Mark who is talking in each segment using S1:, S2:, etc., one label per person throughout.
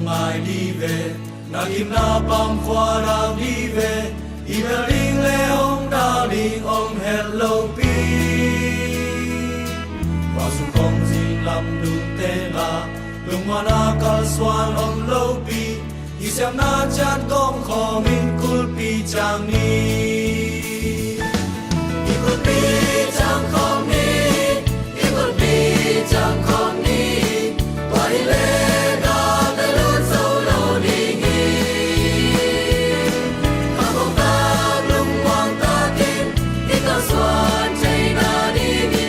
S1: ai đi về na kim na bam khoa đào đi về Ibeling leong darling om hello pi Wasu kong zin lam du te la lung mana kal swan om lo pi Isiam na chan kong kho min kul pi chang ni Ikul pi chang kong ni Ikul pi chang kong ni Wai le ga te lu sâu lo đi nghi Ka kong ta lung wang ta kim Ika swan chay na đi nghi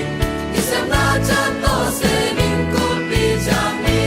S1: Isiam na chan to se min kul pi chang ni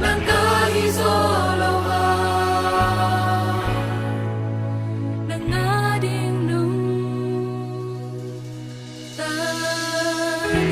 S2: nang kahizo loha nang ading nung tani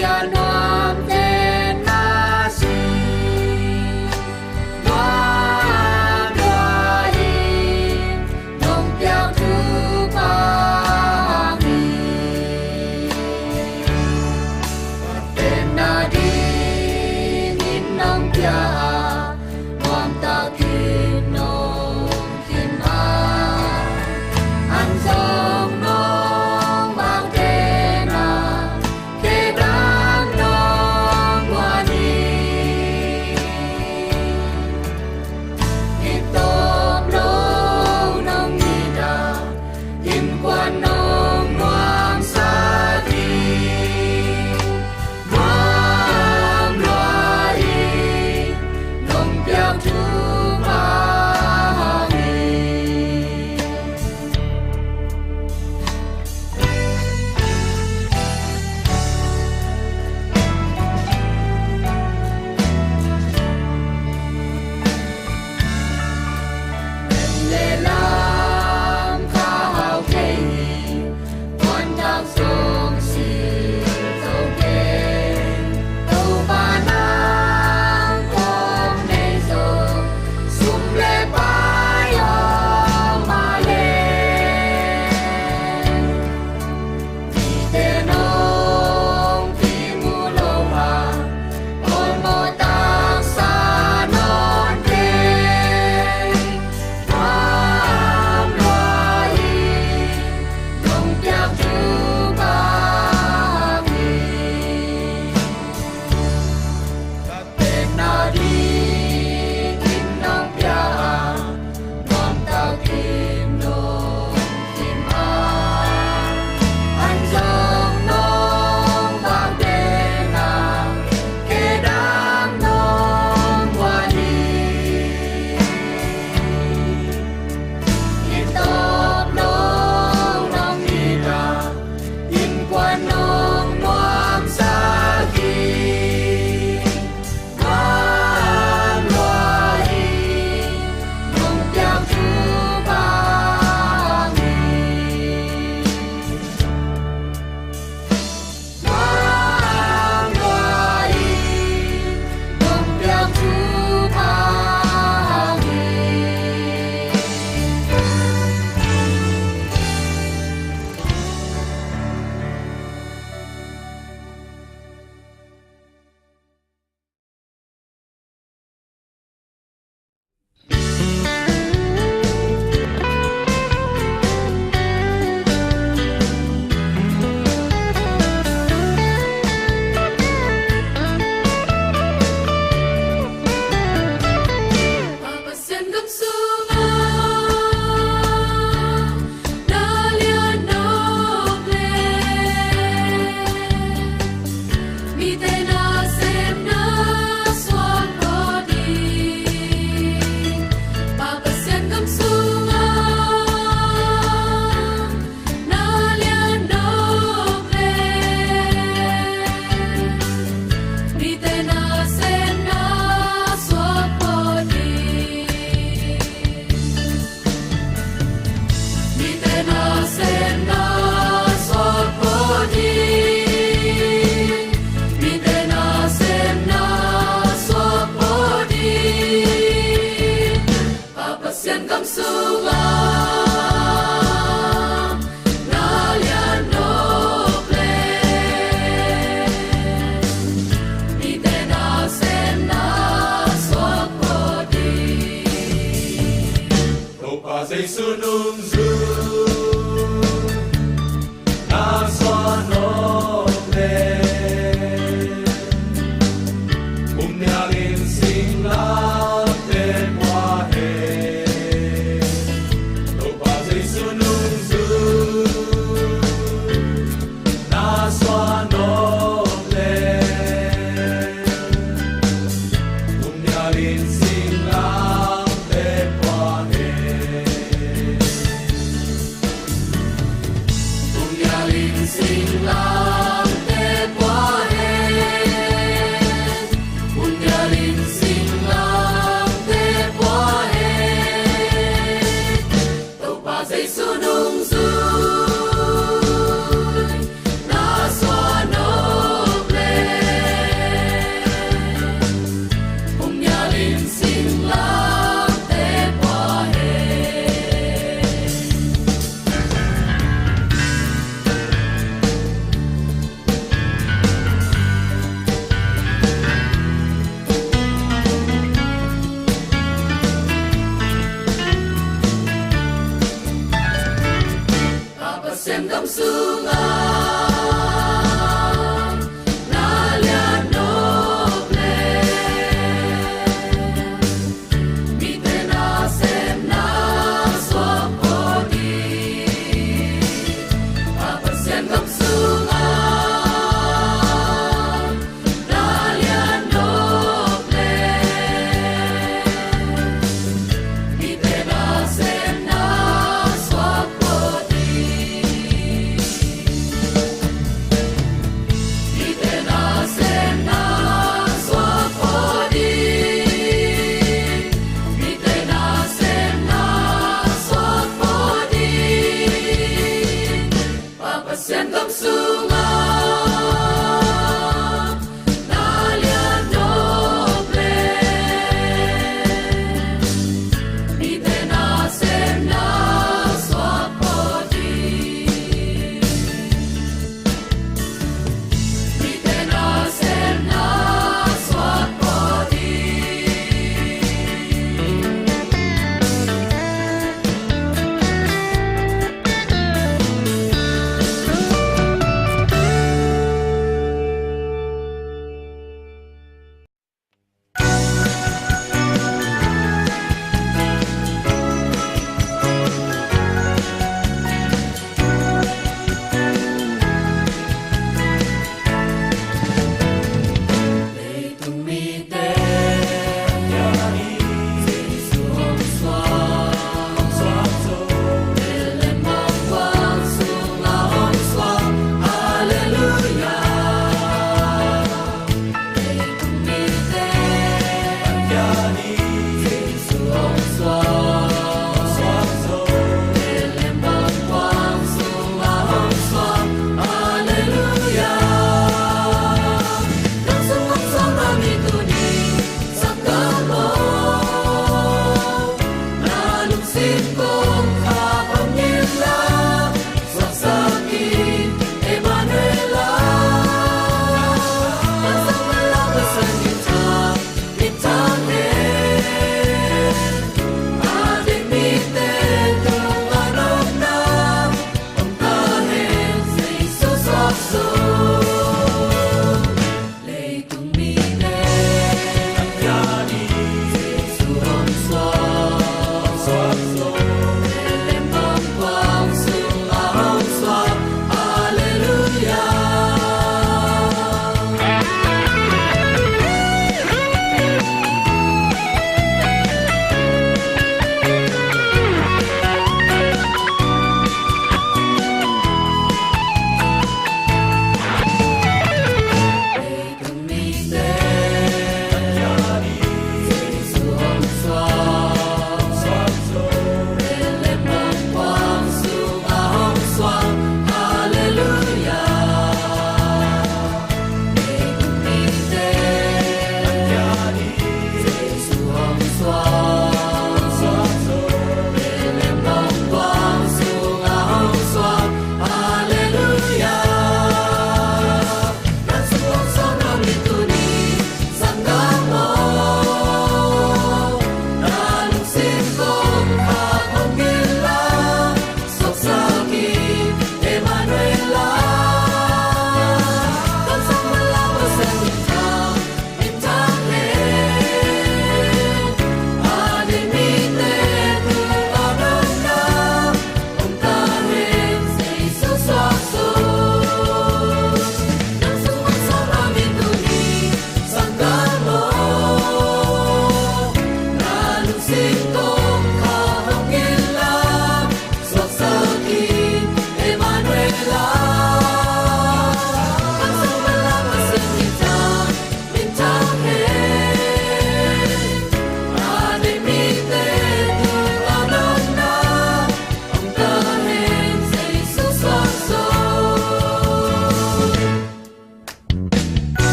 S2: Hãy subscribe cho kênh Ghiền Mì Gõ để không bỏ lỡ sem gam sunga na lia no ple mi te na sem na swa podi apa sem gam sunga na lia no ple mi te na sem na swa podi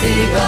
S2: Hãy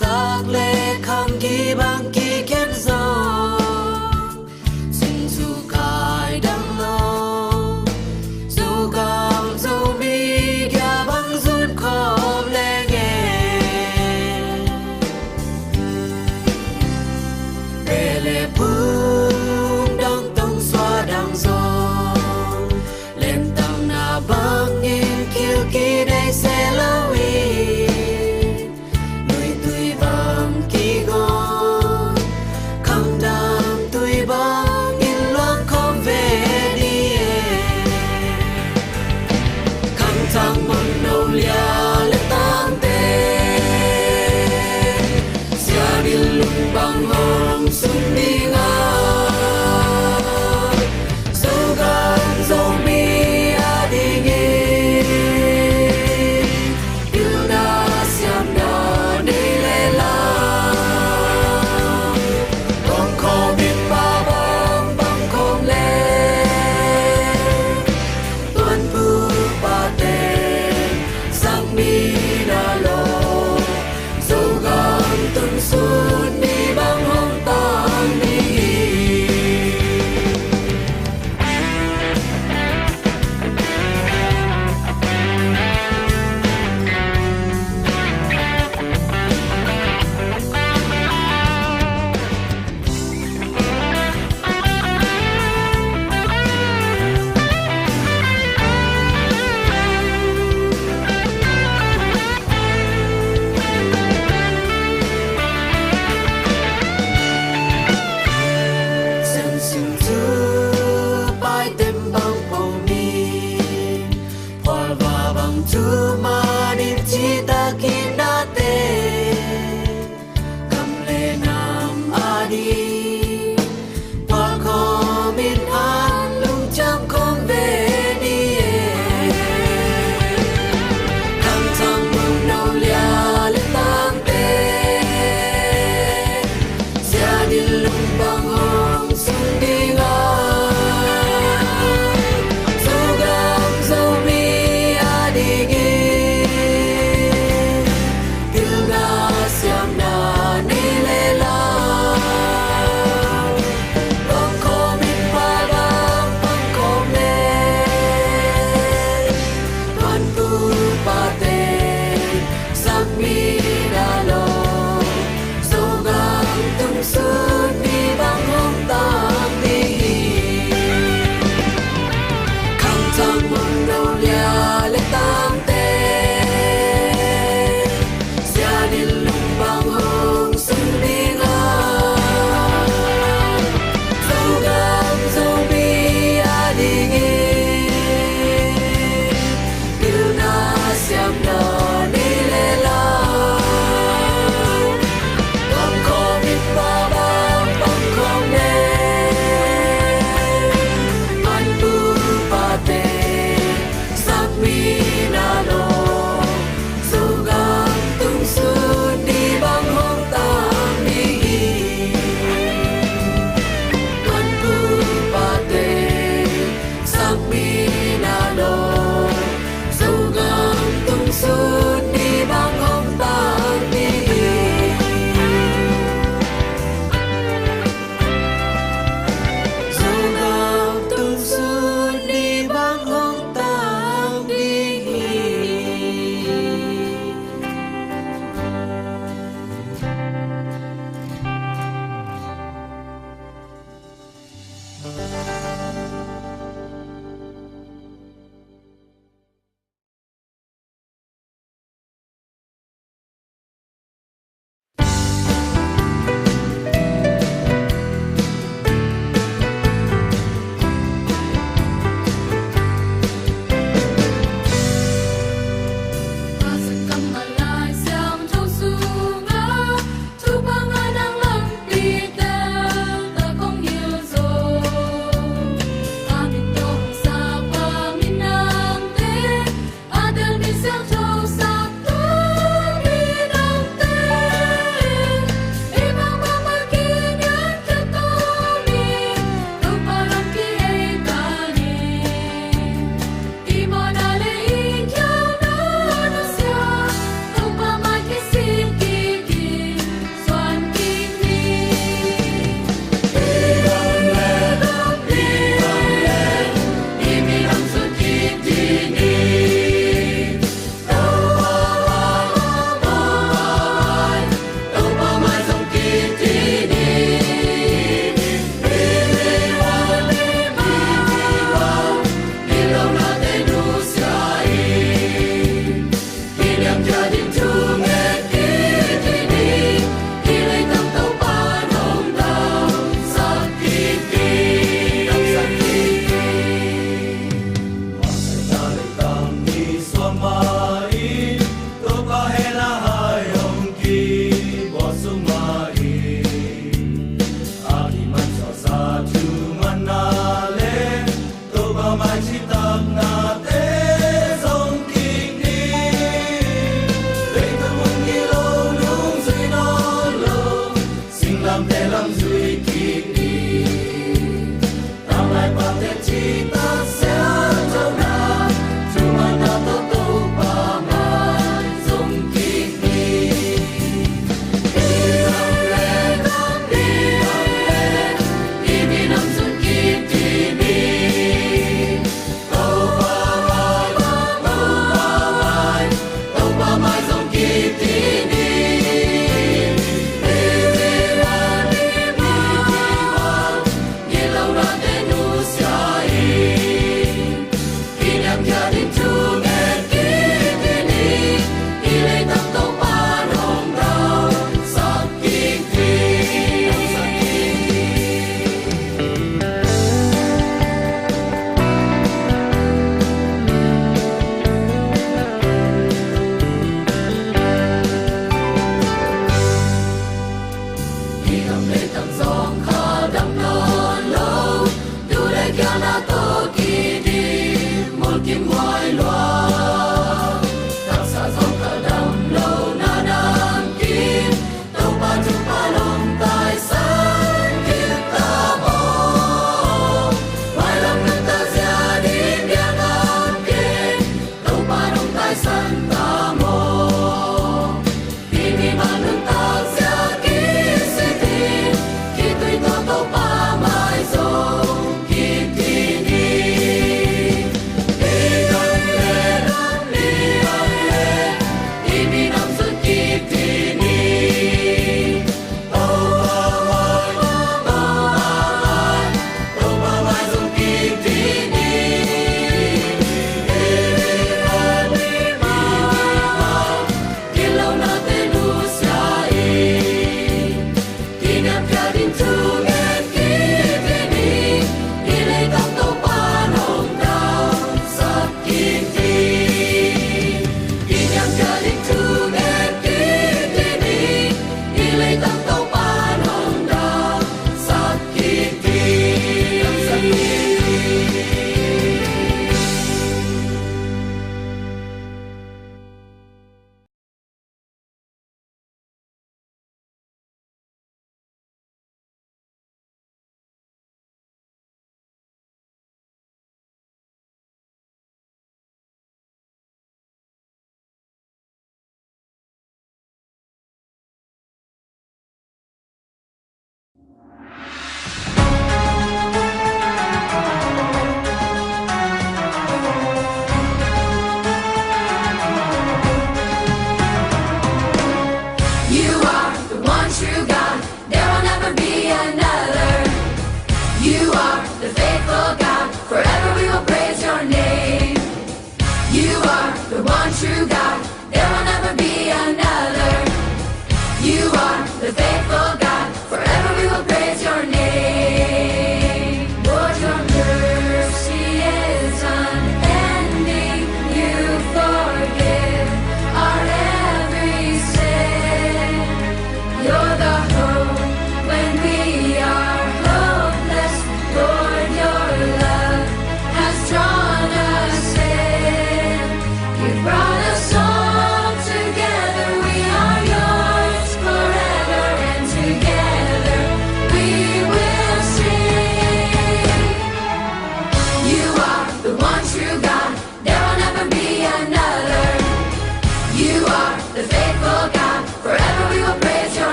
S2: subscribe cho kênh Ghiền Mì Gõ để không bỏ lỡ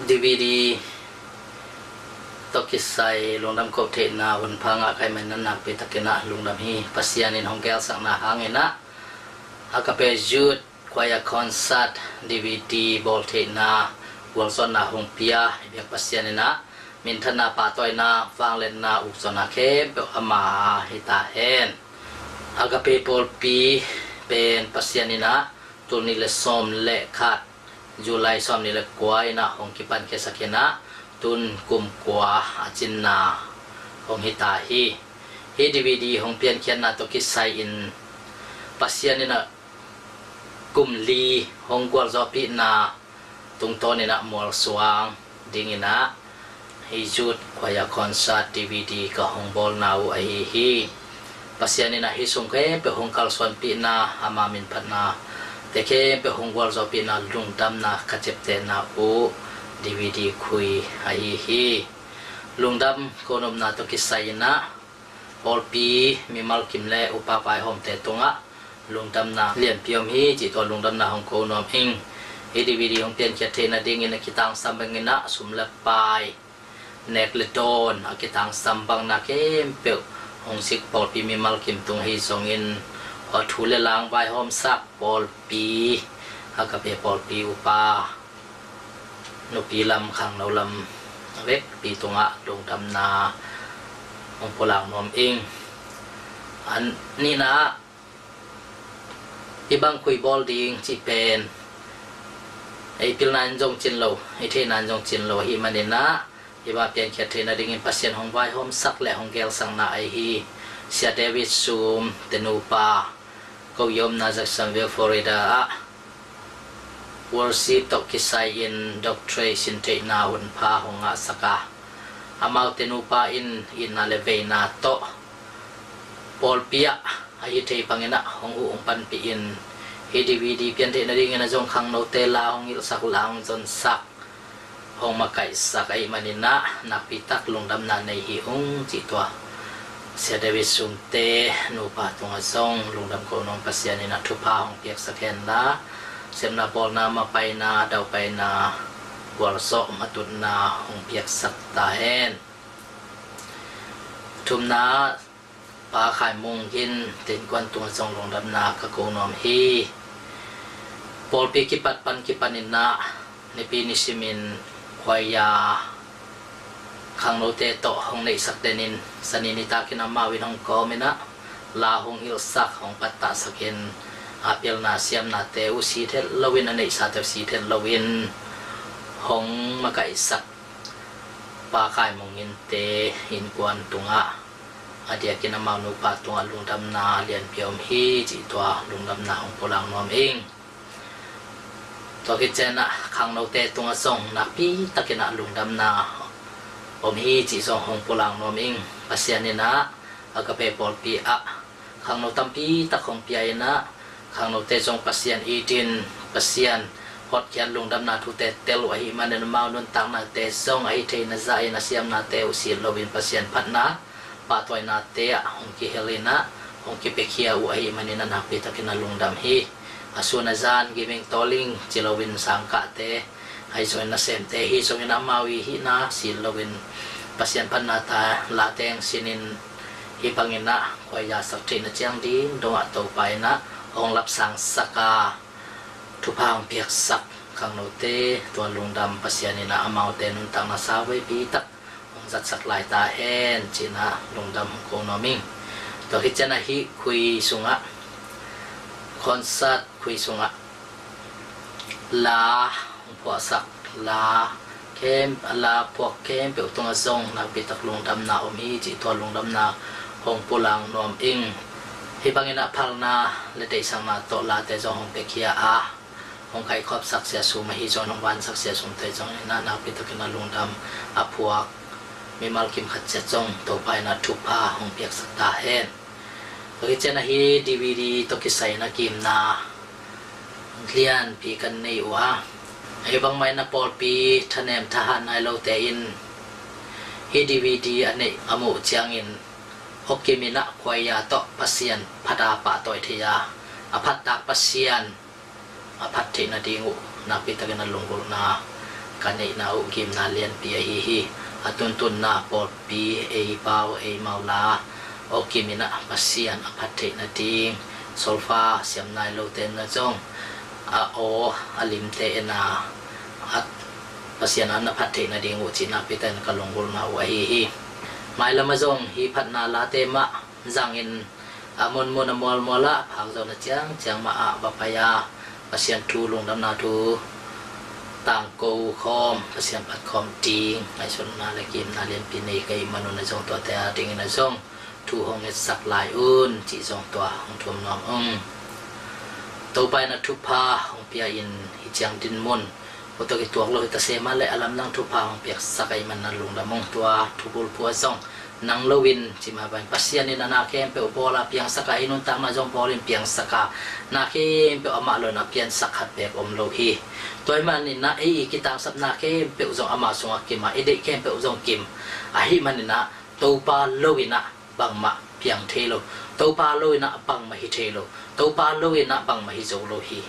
S3: DVD ตกิไซลงดำกบเทนาวันพังอาใครมันนักไปตะกินะลงดำฮีปัสยานินฮองแกลสักนาหางเงินะอากาเปจูดควายคอนเสิร์ต DVD บอลเทนาวัลซอนนาฮงเปียเบียปัสยานินะมินทนาปาตอยนาฟังเล่นนาอุกซนาเคเปอมาฮิตาเฮนอากาเปปอลปีเป็นปัสยานินะตุนิเลซอมเลขาดจุลัยซอมนิเลกวายนะฮงกิปันเคสักนะตุนกุมกวาอาจินนาของฮิตาฮีฮีดีวีดีของเพียนเขียนนาตกิไซอินปัสยานินะกุมลีของกวลจอปีนาตุงโตนินะมอลสว่างดิงินะฮิจุดควายคอนเสิร์ตดีวีดีกับของบอลนาวไอฮีปัสยานินะฮิสุงเคเปของคัลสวนปีนาอามามินพันนาแต่เคเปของกวลจอปีนาลุงดำนาขจับเตนาอู DVD คุยไอฮีลุงดำโคนมนาตกิไซนะพอลปีมีมัลกิมเลอุปปายหอมเตตงะลุงดำนาเลียนพิยมฮีจิตตัวลุงดำนาของโคนมอิงฮี DVD ของเปลี่ยนเขียนเทนะดิ่งอินะกิตังสัมบังอินะสุมเลปายเนกเลโดนอากิตังสัมบังนาเกมเปียวของสิกพอลปีมีมัลกิมตุงฮีทรงอินอทุเลลางใบหอมสักพอลปีอากาเปพอลปีอุปานุปีลำขังเราลำเวกปีตงะดงดำนาองพลังนอมเองอันนี้นะที่บังคุยบอลดิงที่เป็นไอพิลนันจงจินโลไอเทนันจงจินโลฮิมันเนนะที่ว่าเปลี่ยนแค่เทนัดิ่งปัสเซียนของไวหอมสักและของเกลสังนาไอฮีเซียเดวิดซูมเตนูปาก็ยมนาจากซัมเวลฟลอริดาworship to kisai in doctrination te na un pha honga saka amau tenupa in aleve na to pol pia ai te pangena hongu pan pi in he dvd pian te na ring na jong khang no te la hong il sak lang jon sak hong ma kai sak ai manina na pitak lungdam na nei hi ong chi to sia dewi sum te nu pa tonga song lungdam ko nong pasian na thu pa hong piak saken laเซมนาบอลนามาไปนาเดาไปนาวอลโซมาตุนนาหงเปียกสักตาเฮนทุมนาปลาไข่มงยินเต็นกวนตัวทรงลงดำนากะโกนอมฮีปอลปีกิปัดปันกิปันินนาในปีนิสิมินควายยาขังโนเตโตหงในสักเดนินสนินิตากินามาวินหงกอมินะลาหงอิลสักหงปัตตาสักเนอาเปียลนาเซียมนาเตอุสีเทลวินอันนี้สาเทสีเทลวินหงมาไก่สักปลาไข่มงอินเตอินกวนตุงะอาเดียกินามานุปาตุงะลุงดำนาเลียนเปียมฮีจิตัวลุงดำนาของพลังนอมเองตัวกิจนะขังโนเตตุงะส่งนักปีตะกินะลุงดำนาอมฮีจิส่งของพลังนอมเองปัสยานินะอากาเปปอลปีอะขังโนตัมปีตะของปียนะขังโนเตจงปัสยันอีดินปัสยันฮอดเขียนลงดำนาทุเตเตลวะหิมันเนมานุนตังนาเตจงไอเทนซายนาเซียมนาเตอุสิลวินปัสยันพัดนาปาตอยนาเตะหงกิเฮเลนะหงกิเปเคียวะหิมันเนนักปิตะกินาลงดำฮีอาสุนาจานกิเมงตอลิงจิลวินสังกะเตไอโซนนาเซมเตฮิโซนนามาวิหินาสิลวินปัสยันพัดนาตาลาเตงสินินฮิปังเงินะคอยยาสักเทนเจียงดีดงอัตโตไปนะองรับสังสกาทุพางเปียกสักขังโนเตตัวลุงดำปัสยานินะอมาวเตนุนตังนาสาวไว้ปีตักองจัดสักลายตาแหนจีนะลุงดำโกนอมิงตัวคิดจะนะฮิคุยสุงะคอนเสิร์ตคุยสุงะลาพวกสักลาเข้มลาพวกเข้มเปียวตรงทรงนักปีตักลุงดำนาอมีจีตัวลุงดำนาหงปุลังนอมอิงที่บางอย่างพัลนาและได้สังมาโตลาเตจงหงเปคียอาหงไข่ครอบสักเสียสูมาฮิจงนงวันสักเสียสูเตจงนานาปิตกินาลุงดำอาพวกมีมัลกิมขัดเจจงโตไปนาทุพาหงเปียกสักตาเฮนโดยเจนะฮีดีวีดีตกิใส่นากิมนาเลียนปีกันในวะไอ้บางไม่นาปอลปีทะเนมทหารนายโลเตอินฮีดีวีดีอันนี้อมุเจียงอินฮกเกมินะควายยาโตปัสยันพัดาปะโตอิทยาอภัตตาปัสยันอภัตถินาดิงูนักปิตกินาลุงกุลนา กันในนาอุกิมนาเลียนปีฮีตุนนาปอดปีเปาเมาลาโอกิมินะปัสเซียนอภัทเทนติงโซลฟาเสียมนายโลเตนนะจงโออลิมเตนาปัสเซียนอันอภัทเทนดิงอุจินาปิเตนกลงกุลนาอุฮีไม่ละมาจงฮีพัฒนาลาเตมะจังอินมุนมอลมอละพักเจ้านะจังมาบะพยาปัสเซียนทูลงดำนาทูต่างกูคอมปัสเซียนปัดคอมติงในชนนาเลกิมนาเลียนปีนี้ก็มนุษย์ในจงตัวแต่ติงในจงทูหงเงสักลายอุ่นจีจงตัวของทุ่มน้อมต่อไปนะทุพาของเปียอินฮิจังดินมุนอุตกิตัวโลหิตเสมาและอลัมนังทุพาของเปียสักไอมันนันลุงดำมงตัวทุบุลพัวจงนังลวินจิมาบันปัสยานินานาเข้มเปอโบลาเปียงสักไอนุนตามมาจงพอลิมเปียงสักานาเข้มเปออามาโลนาเปียนสักขัดเปอมโลฮีตัวมันนี่นะกิตามสับนาเข้มเปอจงอามาสงกิมาเด็กเข้มเปอจงกิมมันนี่นะตัวปาโลวินะบังมาเพียงเทโลตัวปาโลวินะบังมาฮิเทโลตัวปาโลวินะบังมาฮิโจโลฮี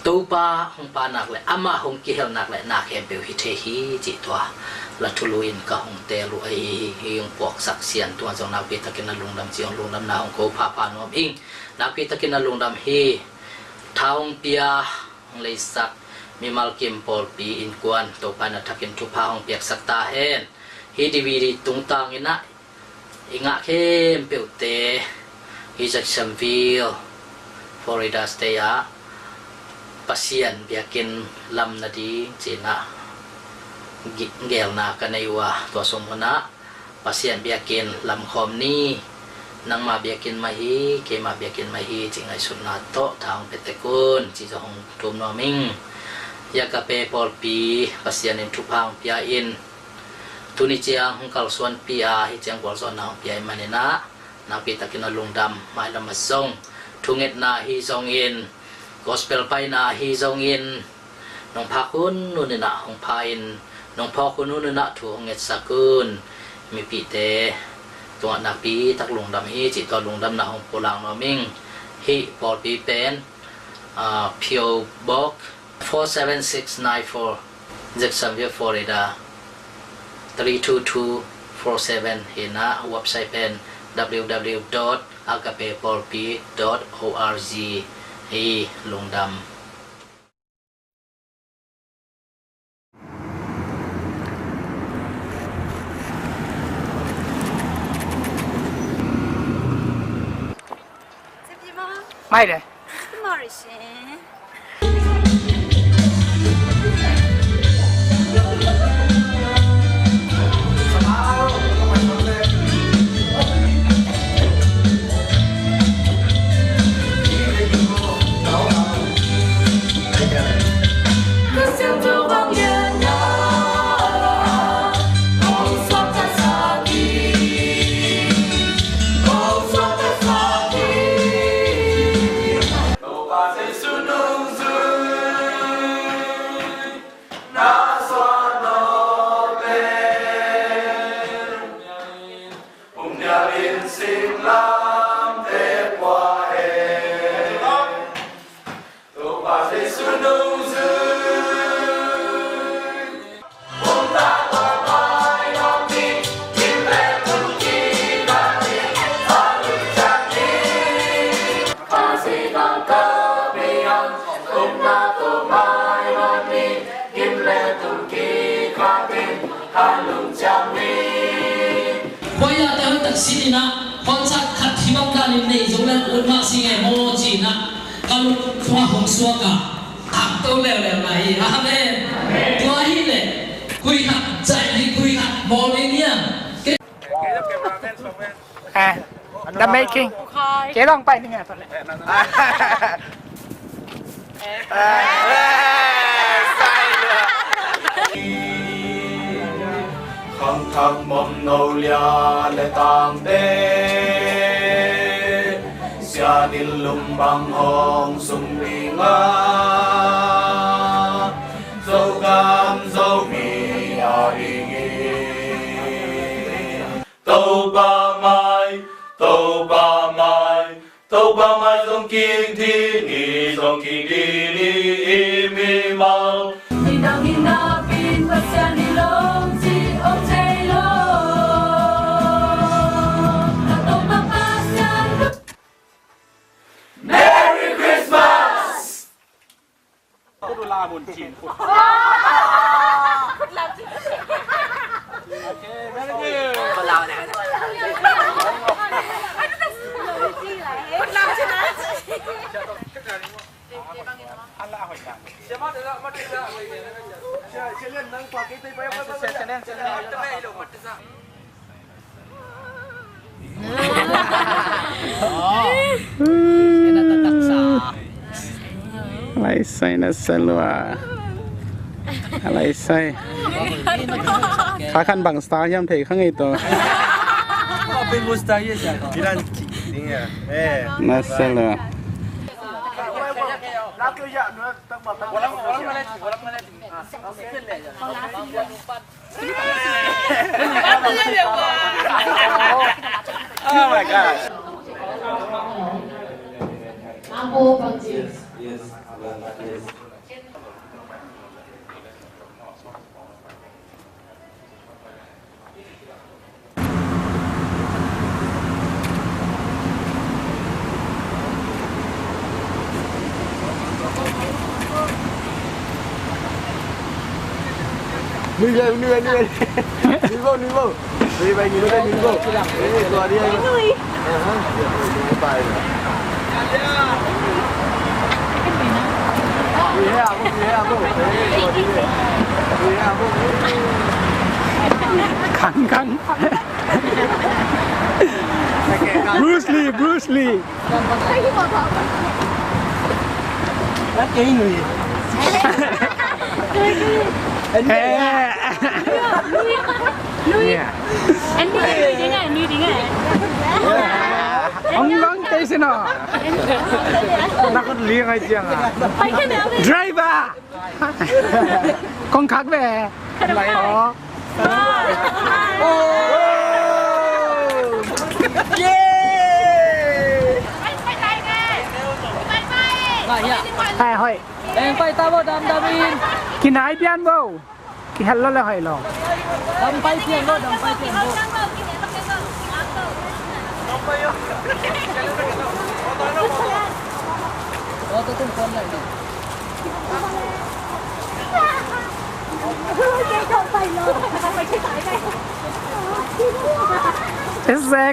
S3: ตัวปาหงปานักเลยอามาหงกิเฮลนักเลยนาเข้มเปอฮิเทฮีจิตัวละทุลุอินก็หงเตลุยงปวกสักเสียนตัวจงนาพิตะกินลุงดำเจียงลุงดำนาหงโคพาพานวมอิงนาพิตะกินลุงดำฮีท้าวเปียหงเลยสักมีมัลกิมปอลปีอินกวนตัวปานัทักินทุพาหงเปียกสักตาเฮนฮีดีวีดีตุงตังอินะอิงะเข้มเปียวเตฮิจักซัมวิลฟลอริดาสเตียปัสเซียนเปียกินลำนาดีจีน่าเกลนากันในว่าตัวสมคณะปัสเซียนเบียกินลำคอมนี้นังมาเบียกินมาฮีเกมาเบียกินมาฮีจิงไอสุนาโตทางเปตะกุนจีจงทุมนอมิงยากาเปปอลปีปัสเซียนอินทุพังเปียอินทุนิเจียงหงกัลส่วนปีอาฮิเจียงบอลส่วนนางเปียมันนะนางปีตะกินลุงดำไม่ละมาส่งทุงเอ็ดนาฮิซองอินกอสเปลไปนาฮิซองอินน้องพาคุณนู่นน่ะหงพาอินน้องพ่อคนนู้นน่ะถูกเงินสักกุนมีปีเตตัวนักปีทักลุงดำฮีจิตตัวลุงดำหน้าของโบราณนอมิงฮีปอลปีเป็นพิโอบ็อก47694 Jacksonville Florida 32247เห็นนะเว็บไซต์เป็น www.agapepolpi.org ฮีลุงดำ
S4: ไม่เลย
S3: สินะคอนซักขัดที่บ้านกันในโรงแรมอุลมาสิงห์โมจีนะกัลุขวาหงสวกะตักตัวเร็วๆไหนอาเมนตัวฮิเลคุยขัดใจที่คุยขัดบอลเนี่ย
S4: ดัมเมคิงเจ๊ลองไปยังไงตอนนี้ใส่เลย
S1: khăng khăng mầm nâu lia lệ tang đê xia đi lùng bằng hồng sung đi ngã dâu cam dâu mì đi nghi tàu ba mai dòng kinh thi ni dòng kinh đi mi mau
S2: Pasyan ilong si Otelo Atong mapasyan
S1: Merry Christmas
S5: ตุลาบุญจีนโอเคแม่กี้คนเราเนี่ยอันละหอยกันเชื่อเล่นนั่งกว่ากี่ปีไปเชื่อเล่นจะไม่หลงมันจะ
S6: Alaysay na salwa. Alaysay. Kakan bang star yam thei khang ito.
S5: Bin mustahil siya. Ilan tingya.
S6: Na salwa.
S5: Walang malit. Oh my god. Nuôi vô. Đi bay nhìn nó đây nhìn vô. Đi qua đi anh. Nuôi. Bài. Đi ha, vô. Đi ha, vô.
S6: Khang. Bruce Lee.
S5: Rất kỹ người.
S2: Nuôi đi nghe
S6: Ông bắn tay xin à? Nó có liên hay chưa à? Driver. Con khác về. Lại đó. Hai hỏi.
S4: Em quay tao vào đầm đầm in.
S6: Khi nãy biên vô. Khi hello là hỏi lo.
S4: Đầm quay tiền vô. Tôi tung con lại.
S6: Xe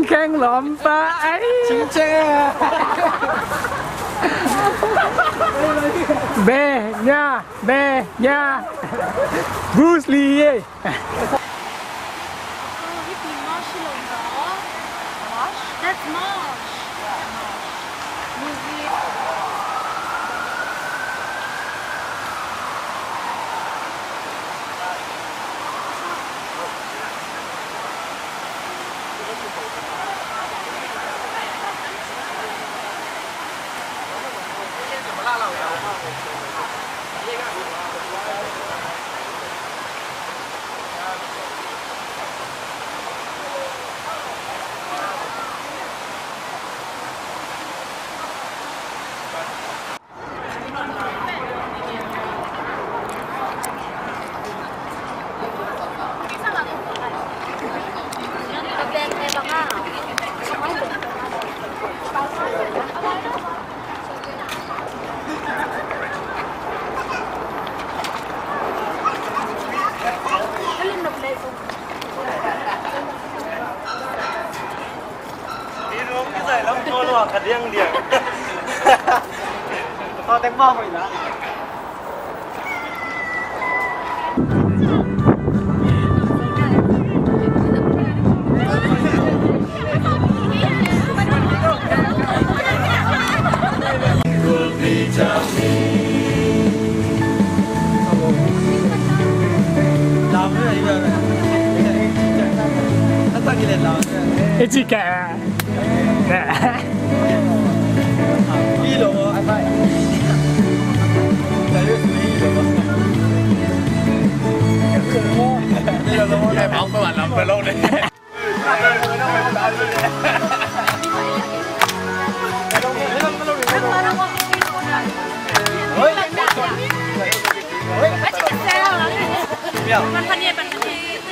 S6: khang lộm ba ấy.
S5: Chính che.
S6: Bè nha. Bruce Lee.
S2: That's marsh.
S5: Thật riêng điểm. Thôi tách bao vậy đó. Làm cái này giờ này. Nó ta cái này làm.
S6: Cái gì cả. Nè.
S5: Đi luôn anh phải. Đấy đi luôn. Đi luôn này bóng các bạn làm phải lâu đấy. Ôi.
S2: มันพันเย่มันพันเย่
S1: เ